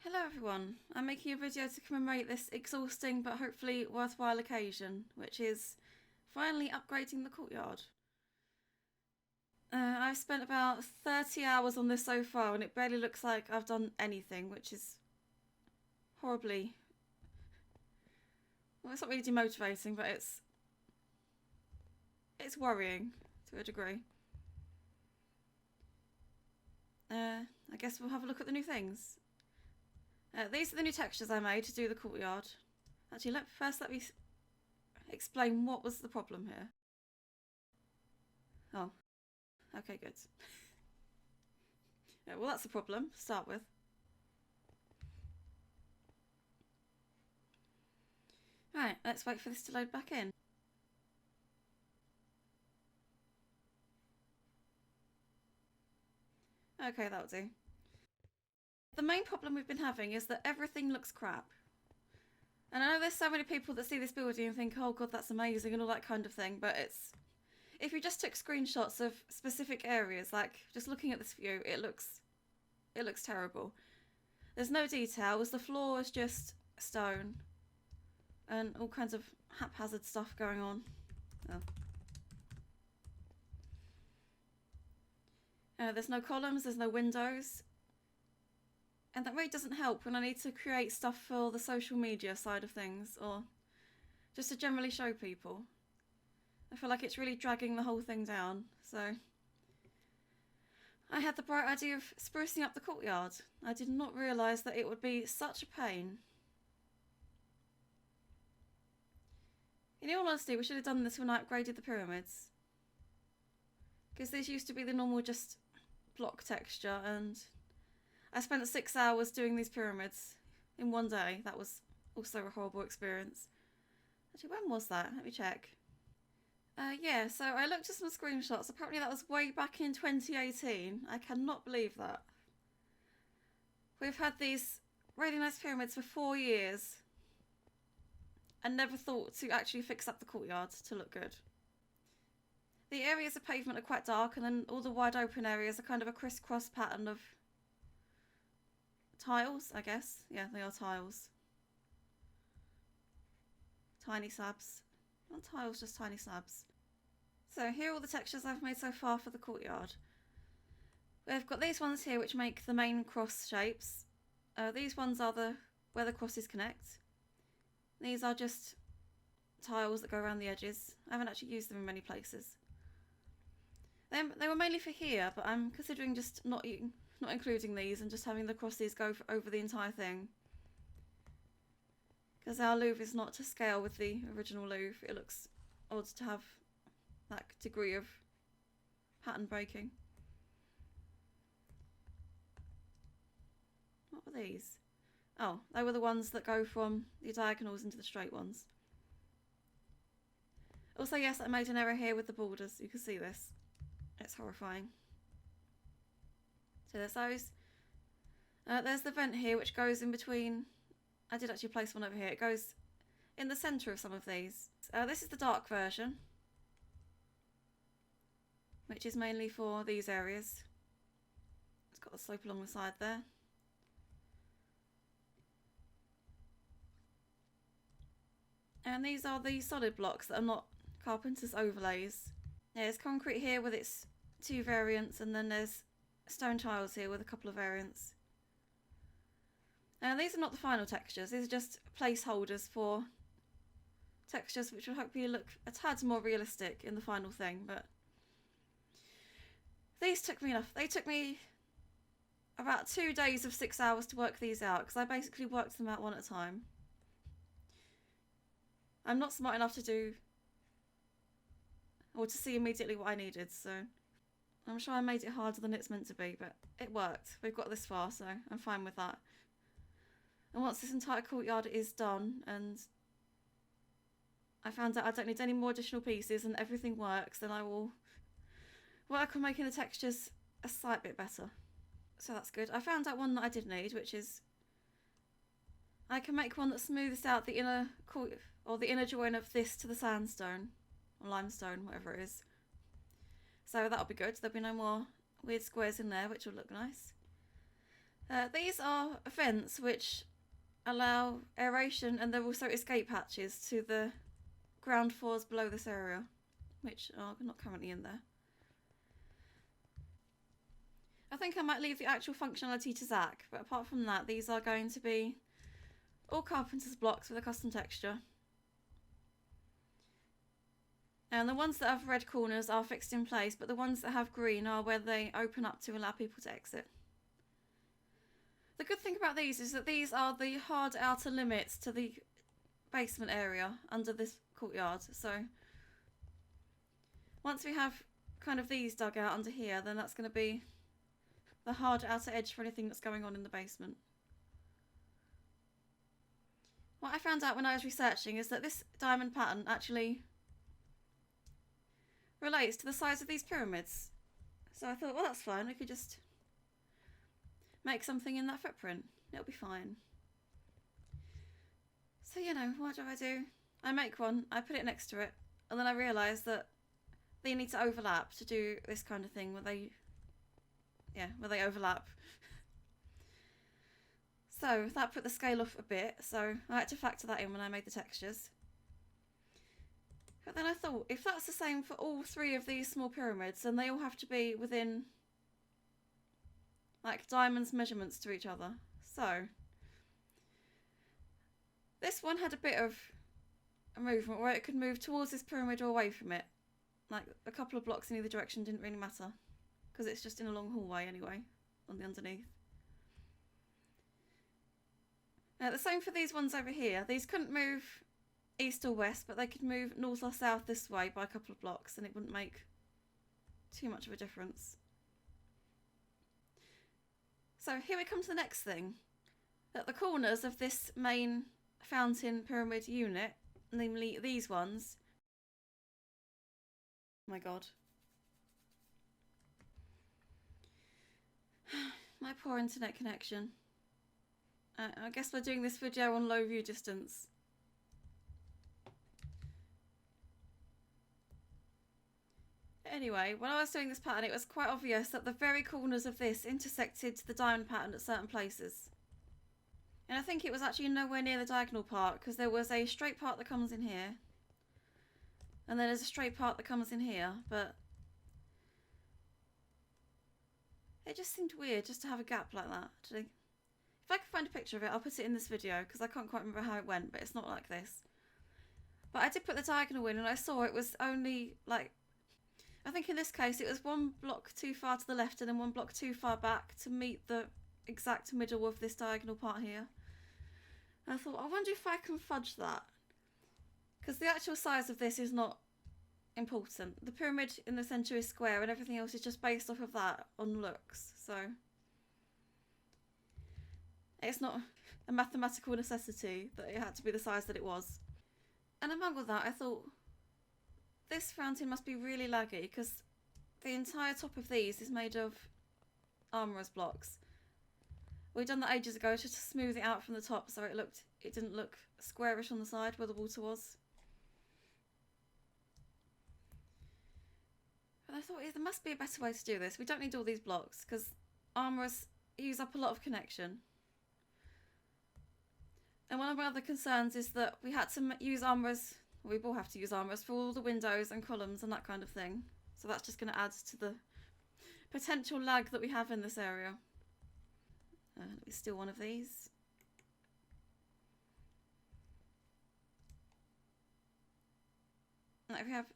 Hello everyone, I'm making a video to commemorate this exhausting but hopefully worthwhile occasion, which is finally upgrading the courtyard. I've spent about 30 hours on this so far and it barely looks like I've done anything, which is horribly... Well, it's not really demotivating, but it's worrying to a degree. I guess we'll have a look at the new things. These are the new textures I made to do the courtyard. Actually, let me explain what was the problem here. Oh, okay, good. Yeah, well, that's the problem to start with. Right, let's wait for this to load back in. Okay, that'll do. The main problem we've been having is that everything looks crap. And I know there's so many people that see this building and think, oh god, that's amazing and all that kind of thing, but it's... If you just took screenshots of specific areas, like just looking at this view, it looks terrible. There's no details, the floor is just stone and all kinds of haphazard stuff going on. Oh. There's no columns, there's no windows. And that really doesn't help when I need to create stuff for the social media side of things, or just to generally show people. I feel like it's really dragging the whole thing down, so... I had the bright idea of sprucing up the courtyard. I did not realise that it would be such a pain. In all honesty, we should have done this when I upgraded the pyramids. Because these used to be the normal just block texture, and I spent 6 hours doing these pyramids in one day. That was also a horrible experience. Actually, when was that? Let me check. Yeah, so I looked at some screenshots. Apparently that was way back in 2018. I cannot believe that. We've had these really nice pyramids for 4 years and never thought to actually fix up the courtyard to look good. The areas of pavement are quite dark, and then all the wide open areas are kind of a crisscross pattern of tiles, I guess. Yeah, they are tiles. Tiny slabs. Not tiles, just tiny slabs. So here are all the textures I've made so far for the courtyard. We've got these ones here which make the main cross shapes. These ones are where the crosses connect. These are just tiles that go around the edges. I haven't actually used them in many places. They were mainly for here, but I'm considering just not including these and just having the crosses go over the entire thing. Because our louvre is not to scale with the original louvre. It looks odd to have that degree of pattern breaking. What were these? Oh, they were the ones that go from the diagonals into the straight ones. Also, yes, I made an error here with the borders. You can see this. It's horrifying. So there's those. There's the vent here which goes in between. I did actually place one over here. It goes in the centre of some of these. This is the dark version, which is mainly for these areas. It's got the slope along the side there. And these are the solid blocks that are not carpenter's overlays. There's concrete here with its 2 variants, and then there's stone tiles here with a couple of variants. These are not the final textures, these are just placeholders for textures which will hopefully look a tad more realistic in the final thing, but these took me enough. They took me about 2 days of 6 hours to work these out, because I basically worked them out one at a time. I'm not smart enough to do or to see immediately what I needed, so I'm sure I made it harder than it's meant to be, but it worked. We've got this far, so I'm fine with that. And once this entire courtyard is done and I found out I don't need any more additional pieces and everything works, then I will work on making the textures a slight bit better. So that's good. I found out one that I did need, which is I can make one that smooths out the inner join of this to the sandstone or limestone, whatever it is. So that'll be good. There'll be no more weird squares in there, which will look nice. These are vents which allow aeration, and they're also escape hatches to the ground floors below this area, which are not currently in there. I think I might leave the actual functionality to Zach, but apart from that, these are going to be all carpenter's blocks with a custom texture. And the ones that have red corners are fixed in place, but the ones that have green are where they open up to allow people to exit. The good thing about these is that these are the hard outer limits to the basement area under this courtyard. So once we have kind of these dug out under here, then that's going to be the hard outer edge for anything that's going on in the basement. What I found out when I was researching is that this diamond pattern actually relates to the size of these pyramids. So I thought, well, that's fine. We could just make something in that footprint. It'll be fine. So, you know, what do? I make one, I put it next to it, and then I realise that they need to overlap to do this kind of thing where they overlap. So that put the scale off a bit, so I had to factor that in when I made the textures. But then I thought, if that's the same for all three of these small pyramids, then they all have to be within like diamonds measurements to each other. So this one had a bit of a movement where it could move towards this pyramid or away from it. Like a couple of blocks in either direction didn't really matter, because it's just in a long hallway anyway, on the underneath. Now the same for these ones over here. These couldn't move east or west, but they could move north or south this way by a couple of blocks, and it wouldn't make too much of a difference. So here we come to the next thing. At the corners of this main fountain pyramid unit, namely these ones. Oh my god. My poor internet connection. I guess we're doing this video on low view distance. Anyway, when I was doing this pattern, it was quite obvious that the very corners of this intersected the diamond pattern at certain places. And I think it was actually nowhere near the diagonal part, because there was a straight part that comes in here. And then there's a straight part that comes in here, but it just seemed weird just to have a gap like that, actually. If I can find a picture of it, I'll put it in this video, because I can't quite remember how it went, but it's not like this. But I did put the diagonal in, and I saw it was only, like, I think in this case it was one block too far to the left and then one block too far back to meet the exact middle of this diagonal part here. And I thought, I wonder if I can fudge that. Because the actual size of this is not important. The pyramid in the centre is square and everything else is just based off of that on looks. So it's not a mathematical necessity that it had to be the size that it was. And among all that, I thought, this fountain must be really laggy, because the entire top of these is made of armourer's blocks. We'd done that ages ago just to smooth it out from the top so it didn't look squarish on the side where the water was. But I thought there must be a better way to do this. We don't need all these blocks because armourers use up a lot of connection. And one of my other concerns is that we had to use armourers. We will have to use armours for all the windows and columns and that kind of thing. So that's just going to add to the potential lag that we have in this area. Let me steal one of these. Now if we have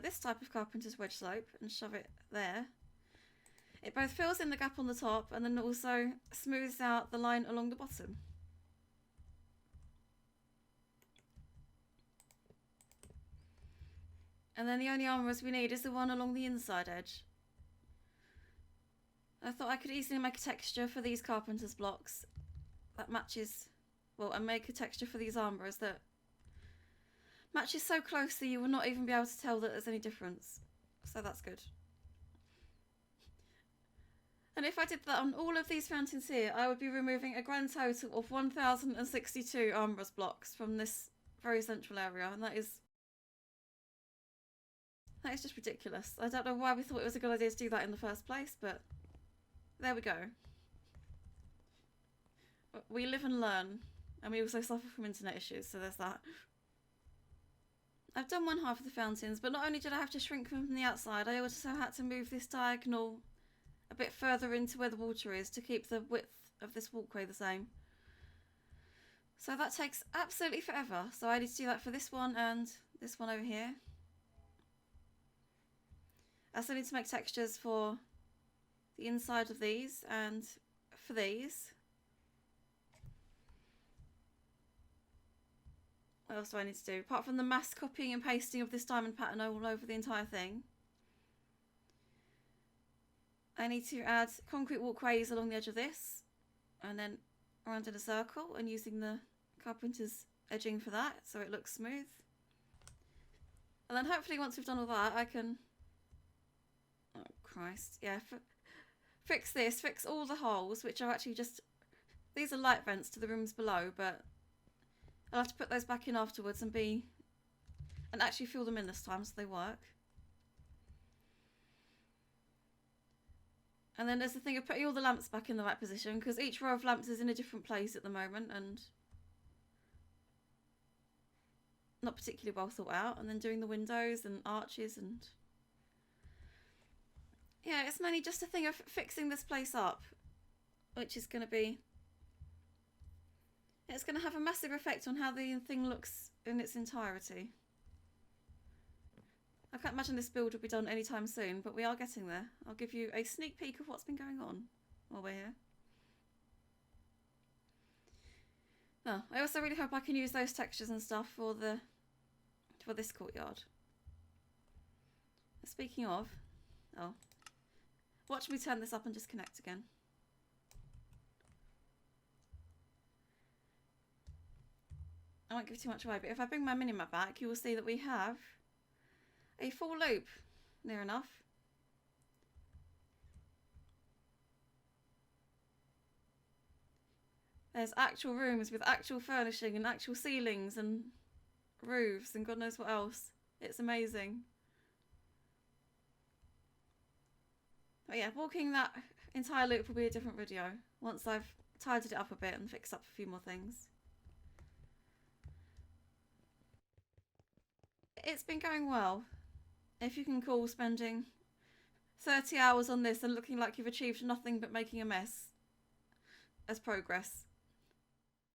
this type of carpenter's wedge slope and shove it there, it both fills in the gap on the top and then also smooths out the line along the bottom. And then the only armours we need is the one along the inside edge. I thought I could easily make a texture for these carpenter's blocks that matches, well, and make a texture for these armourers that matches so closely you will not even be able to tell that there's any difference. So that's good. And if I did that on all of these fountains here, I would be removing a grand total of 1,062 armourer's blocks from this very central area, and that is just ridiculous. I don't know why we thought it was a good idea to do that in the first place, but there we go. we live and learn, and we also suffer from internet issues, so there's that. I've done one half of the fountains, but not only did I have to shrink them from the outside, I also had to move this diagonal a bit further into where the water is to keep the width of this walkway the same. So that takes absolutely forever. So I need to do that for this one and this one over here. I still need to make textures for the inside of these and for these. What else do I need to do? Apart from the mass copying and pasting of this diamond pattern all over the entire thing, I need to add concrete walkways along the edge of this, and then around in a circle, and using the carpenter's edging for that so it looks smooth. And then hopefully once we've done all that, I can, oh Christ, yeah, fix this, fix all the holes, which are actually just, these are light vents to the rooms below, but I'll have to put those back in afterwards and actually fill them in this time so they work. And then there's the thing of putting all the lamps back in the right position, because each row of lamps is in a different place at the moment and not particularly well thought out. And then doing the windows and arches and... yeah, it's mainly just a thing of fixing this place up, which is going to be... it's going to have a massive effect on how the thing looks in its entirety. I can't imagine this build will be done anytime soon, but we are getting there. I'll give you a sneak peek of what's been going on while we're here. Oh, I also really hope I can use those textures and stuff for this courtyard. Speaking of, oh, watch me turn this up and disconnect again. I won't give too much away, but if I bring my minimap back, you will see that we have a full loop, near enough. There's actual rooms with actual furnishing and actual ceilings and roofs and God knows what else. It's amazing. But yeah, walking that entire loop will be a different video once I've tidied it up a bit and fixed up a few more things. It's been going well. If you can call spending 30 hours on this and looking like you've achieved nothing but making a mess as progress.